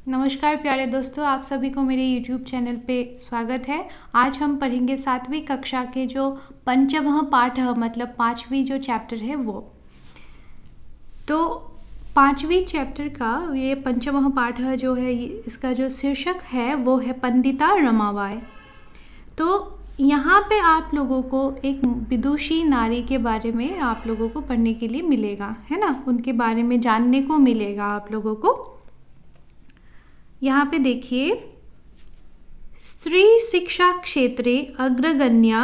नमस्कार प्यारे दोस्तों, आप सभी को मेरे YouTube चैनल पे स्वागत है। आज हम पढ़ेंगे 7वीं कक्षा के जो पंचमः पाठ मतलब 5वीं जो चैप्टर है वो। तो 5वीं चैप्टर का ये पंचमः पाठ जो है, इसका जो शीर्षक है वो है पंडिता रमाबाई। तो यहाँ पे आप लोगों को एक विदुषी नारी के बारे में आप लोगों को पढ़ने के लिए मिलेगा, है ना। उनके बारे में जानने को मिलेगा आप लोगों को। यहाँ पे देखिए, स्त्री शिक्षा क्षेत्रे अग्रगण्या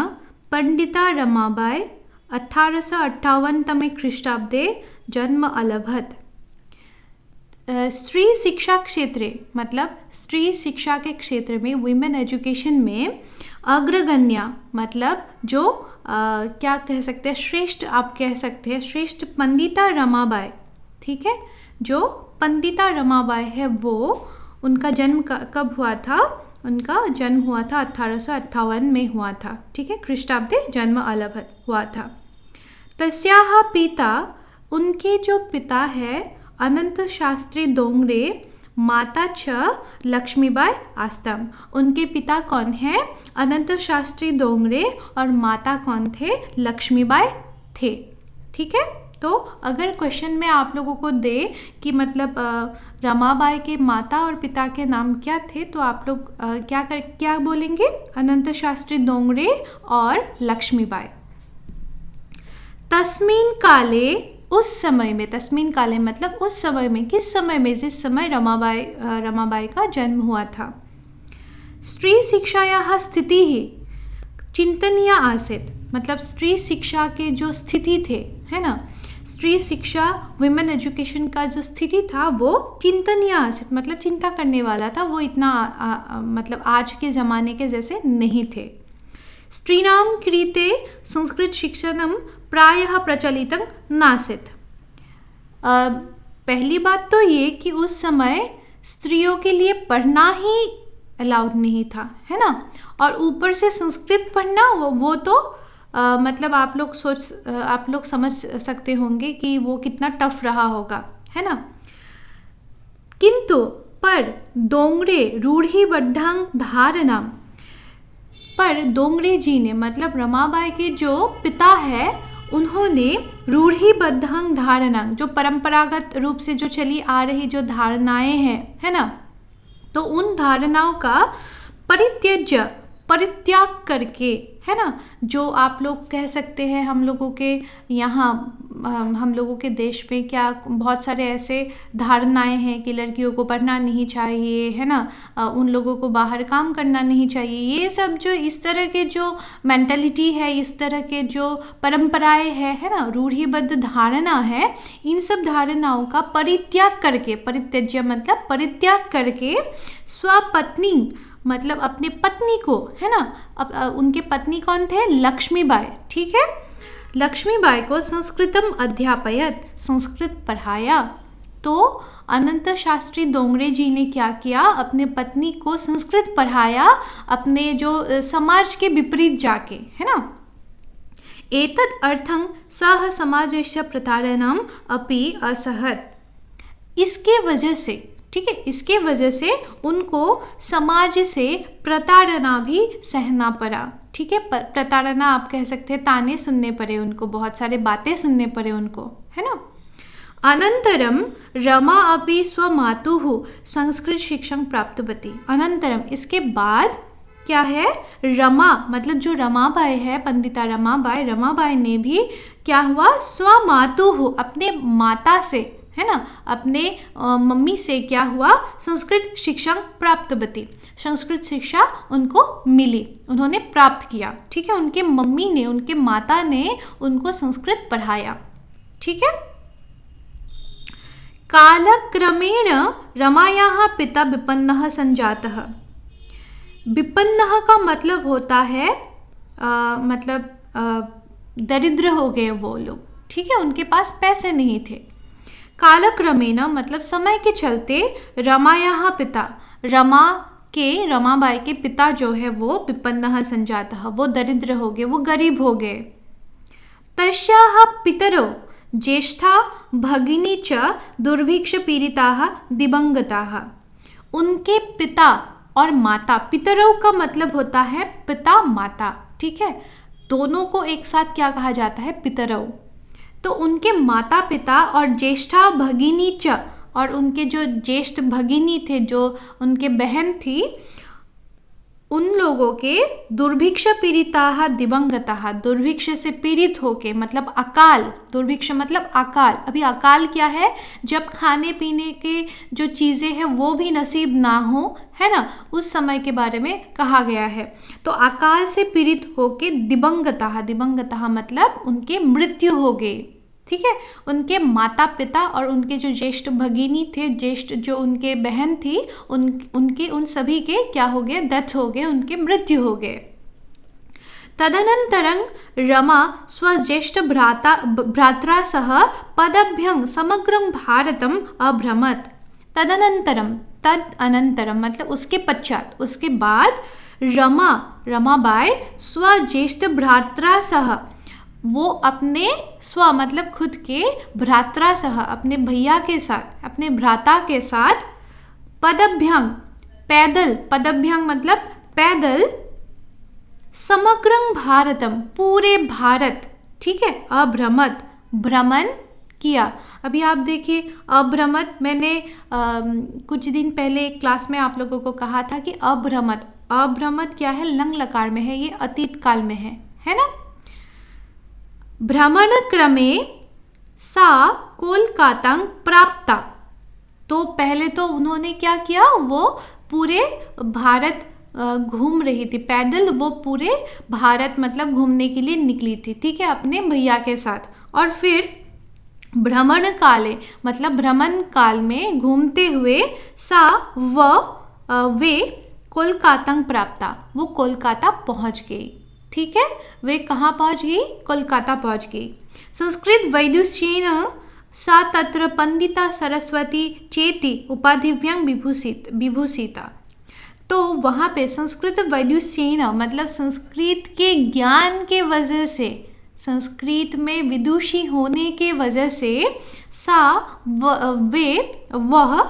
पंडिता रमाबाई 1858 तमे ख्रीष्टाब्दे जन्म अलभत। स्त्री शिक्षा क्षेत्रे मतलब स्त्री शिक्षा के क्षेत्र में, वुमेन एजुकेशन में अग्रगण्या मतलब जो क्या कह सकते हैं, श्रेष्ठ आप कह सकते हैं, श्रेष्ठ पंडिता रमाबाई। ठीक है, जो पंडिता रमाबाई है वो, उनका जन्म कब हुआ था? उनका जन्म हुआ था 1858 में हुआ था। ठीक है, ख्रीष्टाब्दे जन्म अलभत हुआ था। तस्याः पिता, उनके जो पिता है अनंत शास्त्री डोंगरे, माता छ लक्ष्मीबाई आस्तम। उनके पिता कौन है? अनंत शास्त्री डोंगरे, और माता कौन थे? लक्ष्मीबाई थे। ठीक है, तो अगर क्वेश्चन में आप लोगों को दे कि मतलब रमाबाई के माता और पिता के नाम क्या थे, तो आप लोग क्या बोलेंगे? अनंत शास्त्री डोंगरे और लक्ष्मीबाई। तस्मिन काले, उस समय में, तस्मिन काले मतलब उस समय में, किस समय में? जिस समय रमाबाई का जन्म हुआ था। स्त्री शिक्षायाः स्थिति ही चिंतनीय आसीत्, मतलब स्त्री शिक्षा के जो स्थिति थे, है ना, स्त्री शिक्षा वुमेन एजुकेशन का जो स्थिति था वो चिंतनीय आसीत् मतलब चिंता करने वाला था। वो इतना मतलब आज के ज़माने के जैसे नहीं थे। स्त्रीणां कृते संस्कृत शिक्षणं प्रायः प्रचलितं नासीत्। पहली बात तो ये कि उस समय स्त्रियों के लिए पढ़ना ही अलाउड नहीं था, है ना। और ऊपर से संस्कृत पढ़ना वो तो मतलब आप लोग समझ सकते होंगे कि वो कितना टफ रहा होगा, है ना। किंतु पर डोंगरे रूढ़िबद्धां धारणां, पर डोंगरे जी ने मतलब रमाबाई के जो पिता है, उन्होंने रूढ़िबद्धां धारणां, जो परंपरागत रूप से जो चली आ रही जो धारणाएं हैं, है ना, तो उन धारणाओं का परित्याग करके, है ना, जो आप लोग कह सकते हैं हम लोगों के यहाँ, हम लोगों के देश में क्या बहुत सारे ऐसे धारणाएं हैं कि लड़कियों को पढ़ना नहीं चाहिए, है ना, उन लोगों को बाहर काम करना नहीं चाहिए। ये सब जो इस तरह के जो मेंटालिटी है, इस तरह के जो परंपराएं है ना, रूढ़िबद्ध धारणा है, इन सब धारणाओं का परित्याग करके, परित्यज्य मतलब परित्याग करके, स्वपत्नी मतलब अपने पत्नी को, है ना, अब उनके पत्नी कौन थे? लक्ष्मीबाई। ठीक है, लक्ष्मीबाई को संस्कृतम अध्यापयत, संस्कृत पढ़ाया। तो अनंत शास्त्री डोंगरे जी ने क्या किया? अपने पत्नी को संस्कृत पढ़ाया, अपने जो समाज के विपरीत जाके, है ना। एतद अर्थं सह समाजस्य प्रताड़नम् अपि असहत। इसके वजह से, ठीक है, इसके वजह से उनको समाज से प्रताड़ना भी सहना पड़ा। ठीक है, प्रताड़ना आप कह सकते हैं, ताने सुनने पड़े उनको, बहुत सारे बातें सुनने पड़े उनको, है ना। अनंतरम रमा अपि स्वमातुः संस्कृत शिक्षण प्राप्तवती। अनंतरम इसके बाद क्या है? रमा मतलब जो रमाबाई है, पंडिता रमाबाई ने भी क्या हुआ? स्वमातुः अपने माता से, है ना, अपने मम्मी से क्या हुआ? संस्कृत शिक्षा प्राप्तवती, संस्कृत शिक्षा उनको मिली, उन्होंने प्राप्त किया। ठीक है, उनके मम्मी ने, उनके माता ने उनको संस्कृत पढ़ाया। ठीक है, कालक्रमेण रमायाः पिता विपन्नः संजातः। विपन्नः का मतलब होता है दरिद्र हो गए वो लोग। ठीक है, उनके पास पैसे नहीं थे। कालक्रमेण मतलब समय के चलते, रमायाः पिता, रमाबाई के पिता जो है वो विपन्नः संजातः, वो दरिद्र हो गए, वो गरीब हो गए। तस्याः पितरौ ज्येष्ठा भगिनी च दुर्भिक्ष पीड़िताः दिवंगताः। उनके पिता और माता, पितरौ का मतलब होता है पिता माता, ठीक है, दोनों को एक साथ क्या कहा जाता है, पितरौ। तो उनके माता पिता और ज्येष्ठा भगिनी च, और उनके जो ज्येष्ठ भगिनी थे, जो उनके बहन थी, उन लोगों के दुर्भिक्ष पीड़िता दिवंगता, दुर्भिक्ष से पीड़ित होके, मतलब अकाल, दुर्भिक्ष मतलब अकाल। अभी अकाल क्या है, जब खाने पीने के जो चीज़ें हैं वो भी नसीब ना हो, है ना, उस समय के बारे में कहा गया है। तो अकाल से पीड़ित होके दिवंगता, दिवंगता मतलब उनके मृत्यु हो गई, ठीक है। उनके माता पिता और उनके जो ज्येष्ठ भगिनी थे, ज्येष्ठ जो उनके बहन थी, उनके उन सभी के क्या हो गए, डेथ हो गए, उनके मृत्यु हो गए। तदनंतरं रमा स्वज्येष्ठ भ्रात्रा सह पदभ्यं समग्रं भारतम अभ्रमत। तदनंतरम, तद अनंतरम मतलब उसके पश्चात, उसके बाद रमाबाई स्वज्येष्ठ भ्रात्रा सह, वो अपने स्व मतलब खुद के, भ्रात्रा सह अपने भैया के साथ, अपने भ्राता के साथ, पदभ्यंग पैदल, पदभ्यंग मतलब पैदल, समग्रं भारतम पूरे भारत, ठीक है, अभ्रमत भ्रमण किया। अभी आप देखिए अभ्रमत, मैंने कुछ दिन पहले एक क्लास में आप लोगों को कहा था कि अभ्रमत, अभ्रमत क्या है, लंग लकार में है, ये अतीत काल में है ना। भ्रमण क्रमे सा कोलकाता प्राप्ता। तो पहले तो उन्होंने क्या किया, वो पूरे भारत घूम रही थी पैदल, वो पूरे भारत मतलब घूमने के लिए निकली थी, ठीक है, अपने भैया के साथ। और फिर भ्रमण काले मतलब भ्रमण काल में घूमते हुए सा वे कोलकाता प्राप्ता, वो कोलकाता पहुंच गई, ठीक है, वे कहाँ पहुंच गई, कोलकाता पहुंच गई। संस्कृत वैदुष्येन सा तत्र पंडिता सरस्वती चेति उपाधिव्यं विभूषिता। तो वहाँ पे संस्कृत वैदुष्येन मतलब संस्कृत के ज्ञान के वजह से, संस्कृत में विदुषी होने के वजह से, वह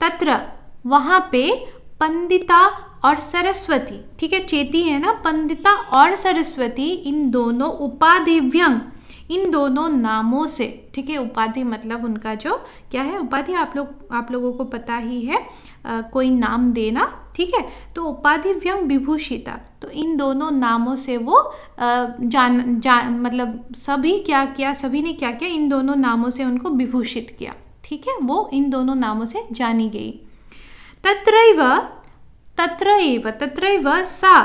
तत्र वहाँ पे पंडिता और सरस्वती, ठीक है, चेती है ना, पंडिता और सरस्वती, इन दोनों उपाधिव्यंग, इन दोनों नामों से, ठीक है, उपाधि मतलब उनका जो क्या है, उपाधि आप लोगों को पता ही है, कोई नाम देना, ठीक है, तो उपाधिव्यंग विभूषिता, तो इन दोनों नामों से वो मतलब सभी क्या किया, सभी ने क्या किया, इन दोनों नामों से उनको विभूषित किया, ठीक है, वो इन दोनों नामों से जानी गई। तत्रैव सा,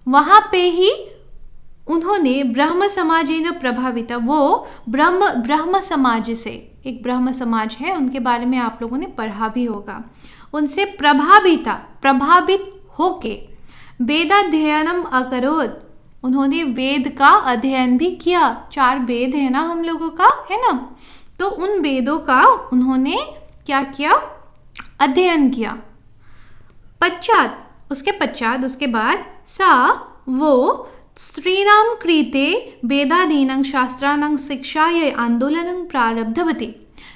वहाँ पे ही उन्होंने ब्रह्म समाजेन प्रभावित, वो ब्रह्म समाज से, एक ब्रह्म समाज है, उनके बारे में आप लोगों ने पढ़ा भी होगा, उनसे प्रभावित होके वेदाध्ययनम अकरोत्, उन्होंने वेद का अध्ययन भी किया। 4 वेद है ना हम लोगों का, है ना, तो उन वेदों का उन्होंने क्या किया, अध्ययन किया। उसके बाद सा वो स्त्रीणां कृते वेदादीनां शास्त्राणां शिक्षायै आंदोलनं प्रारब्धवती।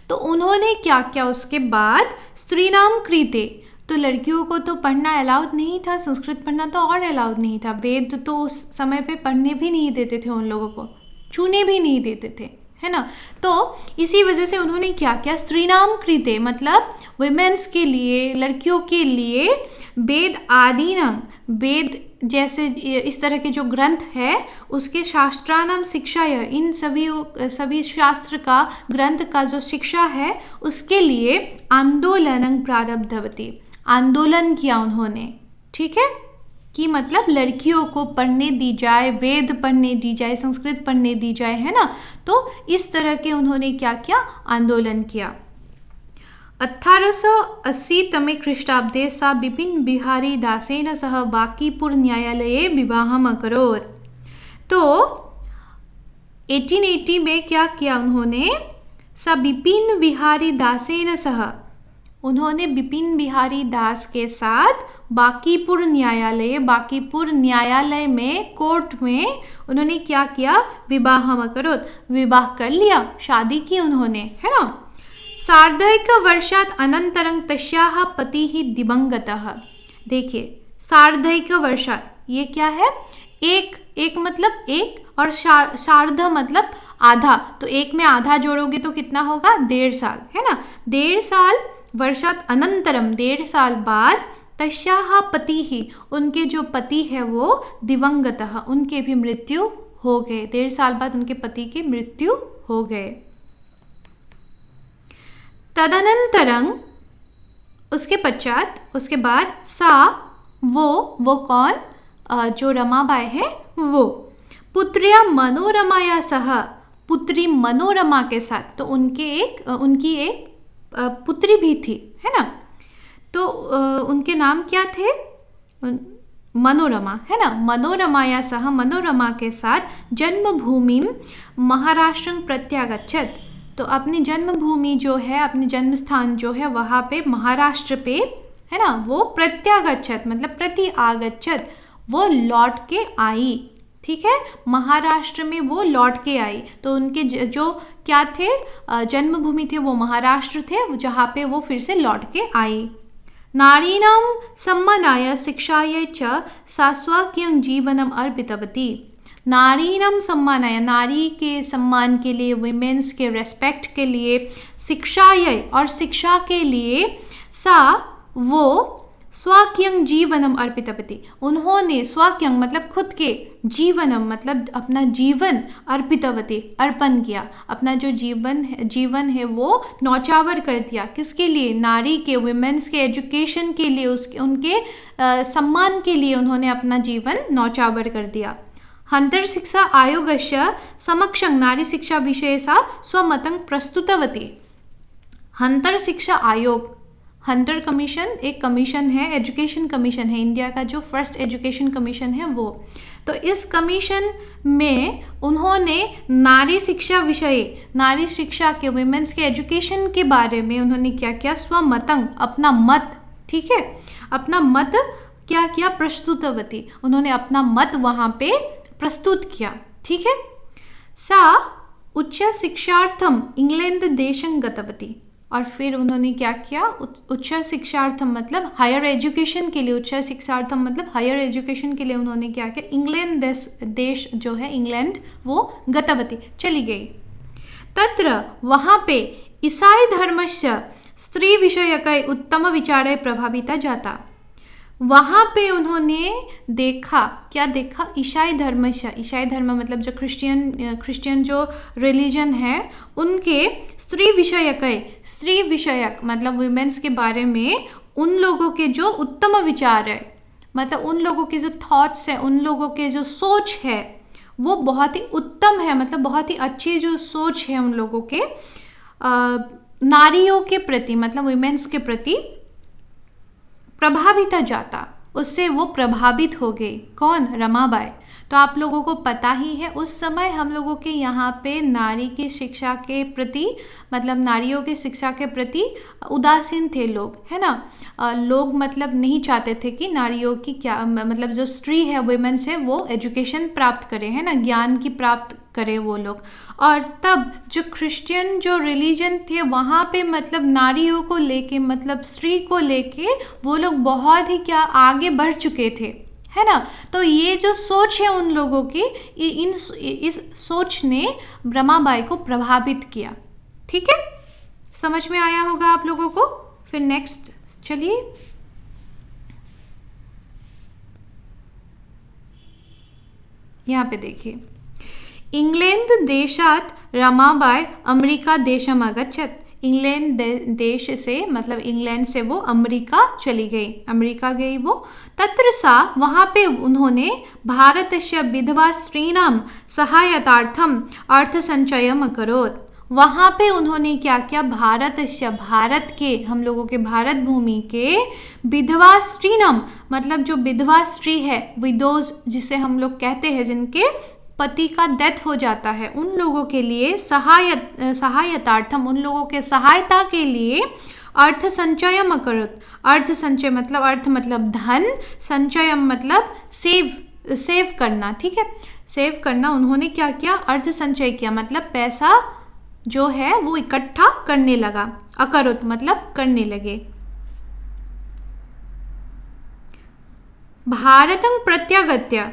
तो उन्होंने क्या किया उसके बाद, स्त्रीणां कृते, तो लड़कियों को तो पढ़ना अलाउड नहीं था, संस्कृत पढ़ना तो और अलाउड नहीं था, वेद तो उस समय पे पढ़ने भी नहीं देते थे, उन लोगों को छूने भी नहीं देते थे, है ना। तो इसी वजह से उन्होंने क्या किया, स्त्रीणाम कृते मतलब वुमेन्स के लिए, लड़कियों के लिए, वेद आदिनां, वेद जैसे इस तरह के जो ग्रंथ है उसके शास्त्रानाम शिक्षा, इन सभी शास्त्र का, ग्रंथ का जो शिक्षा है उसके लिए आंदोलन प्रारब्धवती, आंदोलन किया उन्होंने, ठीक है, कि मतलब लड़कियों को पढ़ने दी जाए, वेद पढ़ने दी जाए, संस्कृत पढ़ने दी जाए, है ना। तो इस तरह के उन्होंने क्या किया, आंदोलन किया। 1880 तमे ख्रीष्टाब्दे सा बिपिन बिहारी दासेन सह बांकीपुर न्यायालये विवाहम् अकरोत्। तो 1880 में क्या किया उन्होंने, सा बिपिन बिहारी दासेन सह, उन्होंने बिपिन बिहारी दास के साथ बांकीपुर न्यायालय में, कोर्ट में उन्होंने क्या किया, विवाहम् अकरोत्, विवाह कर लिया, शादी की उन्होंने, है ना। सार्धैकवर्षात् अनन्तरं तस्याः पतिः दिवंगतः। देखिए सार्धैकवर्षात् ये क्या है, एक एक मतलब एक, और सार्ध मतलब आधा, तो एक में आधा जोड़ोगे तो कितना होगा, 1.5 साल, है ना। 1.5 साल, वर्षात अनंतरम 1.5 साल बाद, तस्याः पतिः उनके जो पति है वो दिवंगतः उनके भी मृत्यु हो गए। 1.5 साल बाद उनके पति की मृत्यु हो गए। तदनंतरं उसके पश्चात, उसके बाद सा वो कौन, जो रमाबाई है वो, पुत्र्या मनोरमाया सह, पुत्री मनोरमा के साथ, तो उनकी एक पुत्री भी थी, है ना। तो उनके नाम क्या थे, मनोरमा, है ना। मनोरमाया सह, मनोरमा के साथ जन्मभूमि महाराष्ट्र प्रत्यागच्छत, तो अपनी जन्मभूमि जो है, अपने जन्म स्थान जो है वहाँ पे महाराष्ट्र पे, है ना, वो प्रत्यागच्छत मतलब प्रति आगच्छत, वो लौट के आई, ठीक है। महाराष्ट्र में वो लौट के आई, तो उनके जो क्या थे, जन्मभूमि थे वो महाराष्ट्र थे, जहाँ पे वो फिर से लौट के आई। नारीणां सम्मानाय शिक्षायै च सा स्वकीयं जीवनम् अर्पितवती। नारीणां सम्मानाय, नारी के सम्मान के लिए, विमेंस के रेस्पेक्ट के लिए, शिक्षायै और शिक्षा के लिए, सा वो स्वकीयं जीवनम अर्पितवती, उन्होंने स्वकीयं मतलब खुद के, जीवनम मतलब अपना जीवन, अर्पितवती अर्पण किया, अपना जो जीवन है वो नौचावर कर दिया, किसके लिए, नारी के, वुमेन्स के एजुकेशन के लिए, उनके सम्मान के लिए उन्होंने अपना जीवन नौचावर कर दिया। हंतर शिक्षा आयोगस्य समक्षं नारी शिक्षा विषये सा स्वमतं प्रस्तुतवती। हंतर शिक्षा आयोग, हंटर कमीशन एक कमीशन है, एजुकेशन कमीशन है, इंडिया का जो फर्स्ट एजुकेशन कमीशन है वो। तो इस कमीशन में उन्होंने नारी शिक्षा विषय, नारी शिक्षा के, विमेंस के एजुकेशन के बारे में उन्होंने क्या किया, स्वमतं अपना मत, ठीक है, अपना मत क्या किया, प्रस्तुतवती, उन्होंने अपना मत वहाँ पे प्रस्तुत किया, ठीक है। सा उच्च शिक्षार्थम इंग्लैंड देशं गतवती, और फिर उन्होंने क्या किया, उच्च शिक्षार्थम मतलब हायर एजुकेशन के लिए, उच्च शिक्षार्थम मतलब हायर एजुकेशन के लिए उन्होंने क्या किया, इंग्लैंड देश जो है इंग्लैंड, वो गतवती चली गई। तत्र वहाँ पे ईसाई धर्मस्य स्त्री विषयकै उत्तम विचारे प्रभाविता जाता। वहाँ पे उन्होंने देखा, क्या देखा, ईसाई धर्म से, ईसाई धर्म मतलब जो क्रिश्चियन जो रिलीजन है उनके स्त्री विषयक मतलब वुमेन्स के बारे में उन लोगों के जो उत्तम विचार है, मतलब उन लोगों के जो थॉट्स है, उन लोगों के जो सोच है वो बहुत ही उत्तम है, मतलब बहुत ही अच्छी जो सोच है उन लोगों के नारियों के प्रति, मतलब वुमेन्स के प्रति प्रभावित जाता, उससे वो प्रभावित हो गई। कौन, रमाबाई। तो आप लोगों को पता ही है उस समय हम लोगों के यहाँ पे नारी की शिक्षा के प्रति, मतलब नारियों की शिक्षा के प्रति उदासीन थे लोग, है ना। लोग मतलब नहीं चाहते थे कि नारियों की क्या, मतलब जो स्त्री है, वुमेन्स है, वो एजुकेशन प्राप्त करे, है ना, ज्ञान की प्राप्त करे वो लोग। और तब जो क्रिश्चियन जो रिलीजन थे वहाँ पे मतलब नारियों को लेके, मतलब स्त्री को लेके वो लोग बहुत ही क्या आगे बढ़ चुके थे, है ना। तो ये जो सोच है उन लोगों की, इस सोच ने रमाबाई को प्रभावित किया, ठीक है। समझ में आया होगा आप लोगों को। फिर नेक्स्ट चलिए, यहाँ पे देखिए, इंग्लैंड देशात रमाबाई अमेरिका देशम अगच्छत। इंग्लैंड देश से मतलब इंग्लैंड से वो अमेरिका चली गई, अमेरिका गई वो। तत्र सा वहाँ पे उन्होंने भारतस्य विधवा स्त्रीणाम सहायतार्थम अर्थ संचयम अकरोत्। वहाँ पे उन्होंने क्या किया, भारतस्य भारत के, हम लोगों के भारत भूमि के विधवा स्त्रीणाम मतलब जो विधवा स्त्री है, विडोज जिसे हम लोग कहते हैं, जिनके पति का डेथ हो जाता है, उन लोगों के लिए सहायतार्थम, उन लोगों के सहायता के लिए अर्थ संचयम अकरोत्। अर्थ संचय मतलब, अर्थ मतलब धन, संचयम मतलब सेव करना, ठीक है, सेव करना। उन्होंने क्या किया, अर्थ संचय किया, मतलब पैसा जो है वो इकट्ठा करने लगा। अकरोत मतलब करने लगे। भारतं प्रत्यागत्य,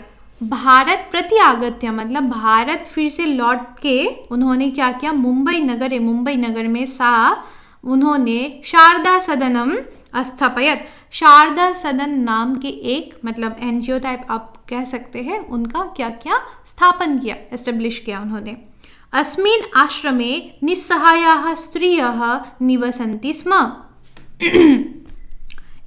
भारत प्रत्यागत्य मतलब भारत फिर से लौट के उन्होंने क्या किया, मुंबई नगर में सा उन्होंने शारदा सदनम स्थापयत, शारदा सदन नाम के एक मतलब एनजीओ टाइप आप कह सकते हैं, उनका क्या किया, स्थापन किया, एस्टेब्लिश किया उन्होंने। अस्मिन् आश्रमे निस्सहायाः स्त्रियः निवसन्ति स्म।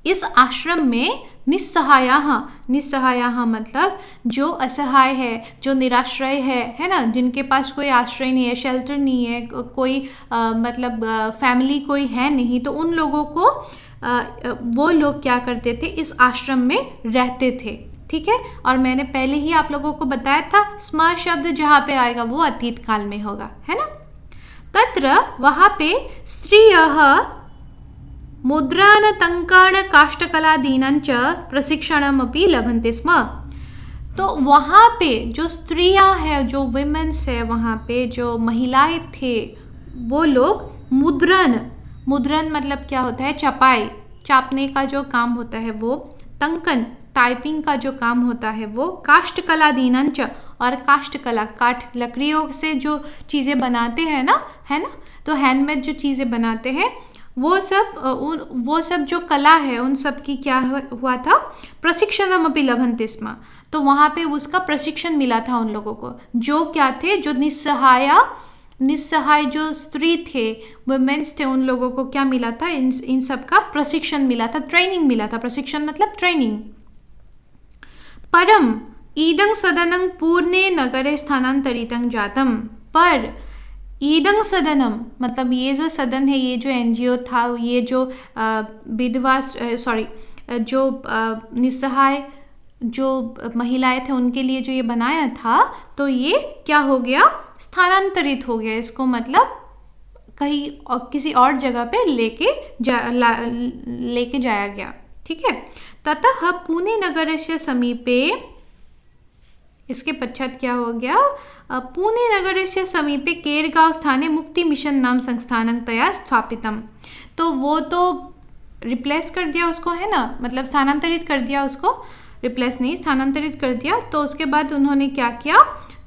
इस आश्रम में निस्सहायाः मतलब जो असहाय है, जो निराश्रय है ना, जिनके पास कोई आश्रय नहीं है, शेल्टर नहीं है, कोई मतलब फैमिली कोई है नहीं, तो उन लोगों को वो लोग क्या करते थे, इस आश्रम में रहते थे। ठीक है, और मैंने पहले ही आप लोगों को बताया था स्म शब्द जहाँ पे आएगा वो अतीत काल में होगा, है ना। तत्र वहाँ पे स्त्रियः मुद्रण टङ्कण काष्ठकलादीनाञ्च प्रशिक्षणमपि लभन्ते स्म। तो वहाँ पे जो स्त्रियाँ हैं, जो विमेन्स है, वहाँ पे जो महिलाएं थे, वो लोग मुद्रण मतलब क्या होता है, छपाई, छापने का जो काम होता है वो, टंकन टाइपिंग का जो काम होता है वो, काष्ठकलादीनांच और काष्ठकला काठ लकड़ियों से जो चीज़ें बनाते हैं ना, है ना, तो हैंडमेड जो चीज़ें बनाते हैं वो सब जो कला है उन सब की क्या हुआ था, प्रशिक्षणमपि लभन्ते स्म। तो वहाँ पे उसका प्रशिक्षण मिला था उन लोगों को, जो क्या थे, जो निस्सहाय जो स्त्री थे, वुमेन्स थे, उन लोगों को क्या मिला था, इन सब का प्रशिक्षण मिला था, ट्रेनिंग मिला था। प्रशिक्षण मतलब ट्रेनिंग। परम ईदं सदनं पूर्णे नगरे स्थानांतरितं जातम, पर ईदं सदनम मतलब ये जो सदन है, ये जो एनजीओ था, ये जो विधवा जो निस्सहाय जो महिलाएं थे उनके लिए जो ये बनाया था, तो ये क्या हो गया, स्थानांतरित हो गया। इसको मतलब कहीं और किसी और जगह पे लेके जाया गया। ठीक है, ततः पुणे नगरस्य समीपे, इसके पश्चात क्या हो गया, पुणे नगरस्य समीपे केरगांव स्थाने मुक्ति मिशन नाम संस्थानं तया स्थापितम। तो वो तो रिप्लेस कर दिया उसको, है ना, मतलब स्थानांतरित कर दिया उसको, रिप्लेस नहीं, स्थानांतरित कर दिया। तो उसके बाद उन्होंने क्या किया,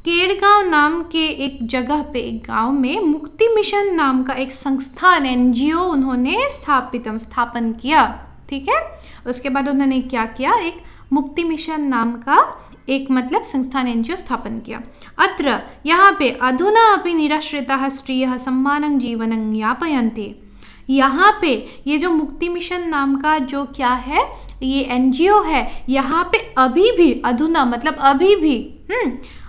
केरगांव नाम के एक जगह पे, एक गांव में मुक्ति मिशन नाम का एक संस्थान, एनजीओ उन्होंने स्थापन किया। ठीक है, उसके बाद उन्होंने क्या किया, एक मुक्ति मिशन नाम का एक मतलब संस्थान, एनजीओ स्थापन किया। अत्र यहाँ पे अधुना अपि निराश्रिताः स्त्रियः सम्मानं जीवनं यापयन्ति। यहाँ पे ये जो मुक्ति मिशन नाम का जो क्या है, ये एनजीओ है, यहाँ पे अभी भी, अधुना मतलब अभी भी,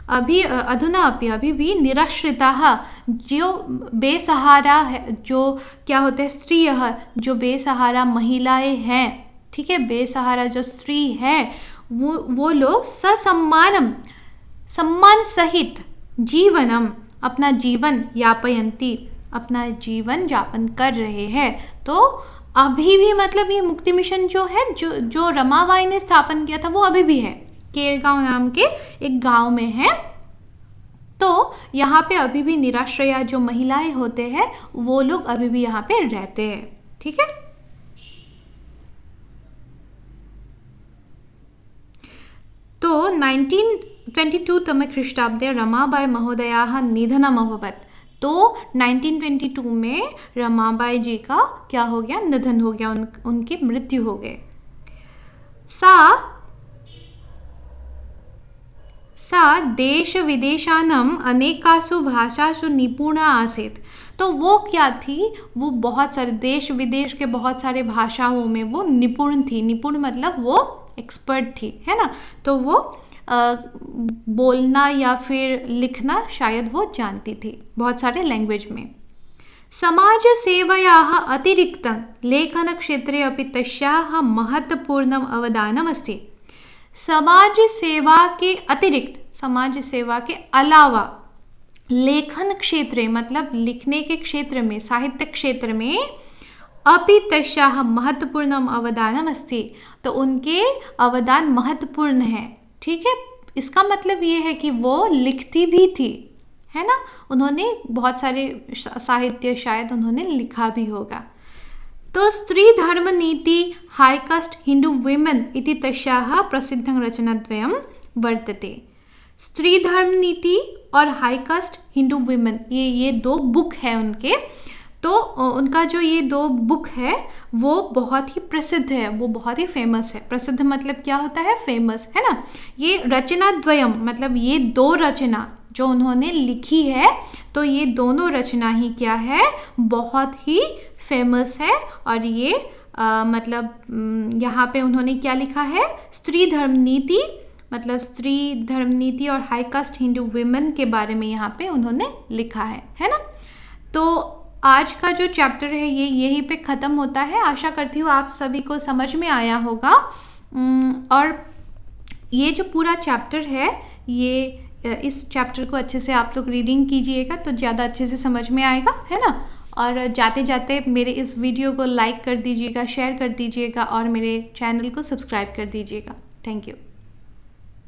अधुना अभी भी निराश्रिताः जो बेसहारा है, जो क्या होते हैं, स्त्रियः जो बेसहारा महिलाएं हैं, ठीक है, बेसहारा जो स्त्री है वो लोग सम्मान सहित जीवनम अपना जीवन यापयंती अपना जीवन यापन कर रहे हैं। तो अभी भी मतलब ये मुक्ति मिशन जो है, जो रमाबाई ने स्थापन किया था, वो अभी भी है, केरगांव नाम के एक गांव में है। तो यहाँ पे अभी भी निराश्रया जो महिलाएं होते हैं वो लोग अभी भी यहाँ पे रहते हैं। ठीक है, तो 1922 तमे ख्रीष्टाब्दे रमाबाई महोदयाः निधनम् अभवत्। तो 1922 में रमाबाई जी का क्या हो गया, निधन हो गया, उनकी मृत्यु हो गई। सा देश विदेशानाम् अनेकासु भाषासु निपुणा आसीत्। तो वो क्या थी, वो बहुत सारे देश विदेश के बहुत सारे भाषाओं में वो निपुण थी। निपुण मतलब वो एक्सपर्ट थी, है ना, तो वो बोलना या फिर लिखना शायद वो जानती थी बहुत सारे लैंग्वेज में। समाज सेवायाः अतिरिक्तं लेखन क्षेत्रे अपि तस्याः महत्वपूर्णम् अवदानम् अस्ति। समाज सेवा के अतिरिक्त, समाज सेवा के अलावा लेखन क्षेत्र मतलब लिखने के क्षेत्र में, साहित्य क्षेत्र में अपि तस्याः महत्वपूर्णम् अवदानम् अस्ति, तो उनके अवदान महत्वपूर्ण है। ठीक है, इसका मतलब ये है कि वो लिखती भी थी, है ना। उन्होंने बहुत सारे साहित्य शायद उन्होंने लिखा भी होगा। तो स्त्री धर्म नीति हाई कास्ट हिंदू विमेन इति तस्याः प्रसिद्धं रचनाद्वयं वर्तते। स्त्री धर्म नीति और हाई कास्ट हिंदू विमेन, ये दो बुक है उनके। तो उनका जो ये दो बुक है वो बहुत ही प्रसिद्ध है, वो बहुत ही फेमस है। प्रसिद्ध मतलब क्या होता है, फेमस, है ना। ये रचनाद्वयम मतलब ये दो रचना जो उन्होंने लिखी है, तो ये दोनों रचना ही क्या है, बहुत ही फेमस है। और ये मतलब यहाँ पे उन्होंने क्या लिखा है, स्त्री धर्म नीति, मतलब स्त्री धर्म नीति और हाई कास्ट हिंदू विमेन के बारे में यहाँ पे उन्होंने लिखा है ना। तो आज का जो चैप्टर है ये यहीं पे ख़त्म होता है। आशा करती हूँ आप सभी को समझ में आया होगा। और ये जो पूरा चैप्टर है, ये इस चैप्टर को अच्छे से आप लोग रीडिंग कीजिएगा तो ज़्यादा अच्छे से समझ में आएगा, है ना। और जाते जाते मेरे इस वीडियो को लाइक कर दीजिएगा, शेयर कर दीजिएगा और मेरे चैनल को सब्सक्राइब कर दीजिएगा। Thank you.